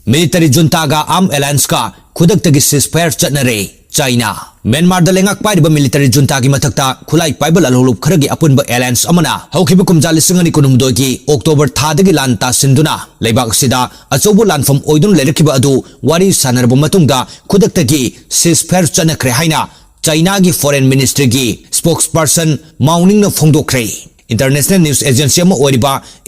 Military जुंटागा arm Allianz का खुदक्तगी ceasefire चटनरे China Myanmar लेंगाक पाइब military junta की मथक्ता खुलाई पाइबल अलहुलुप खरगी अपुनब एलायंस अमना हौखिब कुमजा 2019 की अक्टोबर थादगी लान तासिंदुना लेबाक सिदा अचौबो लानफम ओइदुन लेरखिब अदु वारी सानरब मतुंगा खुदक्तगी सीजफायर चटनख्रे हाइना चाइना की फॉरेन मिनिस्ट्री की स्पोक्सपर्सन माउनिंग फोंदोख्रे इंटरनेशनल न्यूज एजेंसी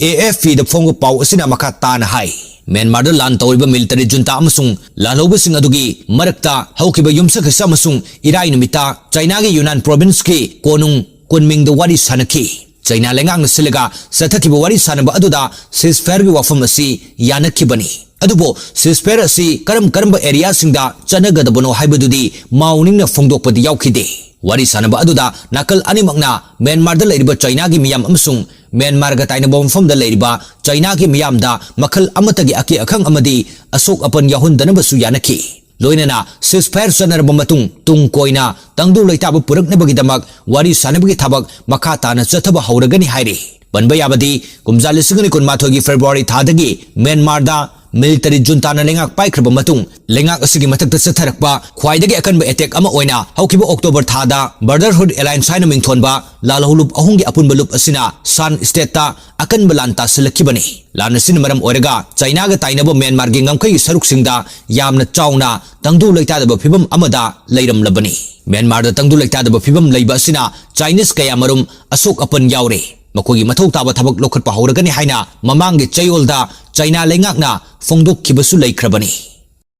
AFP द फोंगो पाउ असिना मखा तान हाई म्यांमार लान तौरिब मिलिटरी जुंटा अमसुंग लालौबसिंग अदुगी मरक्ता हौखिब युमसखस अमसुंग इराई नुमिता चाइना की यूनान प्रोविंस की कोनुंग कुनमिंग द वारी सानखी चाइना लेंगांग सिलगा सथखिब वारी सानब अदुदा सीजफायर की वफम असि यानखिबनी अदुबो सीजफायर असि करम एरिया सिंगदा चनगदबनो हाइबदुदी माउनिंग फोंदोकपदि यावखिदे वारी सानब अदुदा नाकल अनिमकना म्यांमार लेरिबा चाइना की मियाम अमसुंग म्यांमार गा ताइनबो मफम लेरिबा चाइना की मियाम दा मखल अमतगी अकी अखंग अमदी असोक अपन याहुंदनबसु यानखी लोइनना सीजफायर सनरब मतुंग तुंग कोइना तंगदु लैताब पुरकनबगिदमक वारी सानबगी थबक मखा ताना चथब हौरगनी हाइरे बनबा याबदी कुमजा 2019 की फेब्रुआरी थादगी म्यांमार दा मिलिटरी जुंटाना लेंगाक पाइख्रब मतुंग लेंगाक असिगी मथक्ता चथरकपा ख्वाइदगी अकनब एटेक अमा ओइना हौखिब अक्टोबर थादा ब्रदरहुड एलायंस हाइना मिंथोनबा लालहुलुप अहुंगी अपुनब लुप असिना सान स्टेटता अकनब लान तासिलखिबनी लान असिन मरम ओइरगा चाइना गा ताइनब म्यांमार गी ngamkai saruksinda yamna chauna tangdu leitadaba phibam amada leiramlabani Myanmar दा तंगदु लेइतादब फिबम लैबा असिना चाइनीज कया मरुम असोक अपन यावरे मखोगी मथौ ताबा थबक लोखटपा हौरगनी हाइना ममांगी चयोलदा चाइना लेंगाकना फोंदोकखिबसु लैख्रबनी।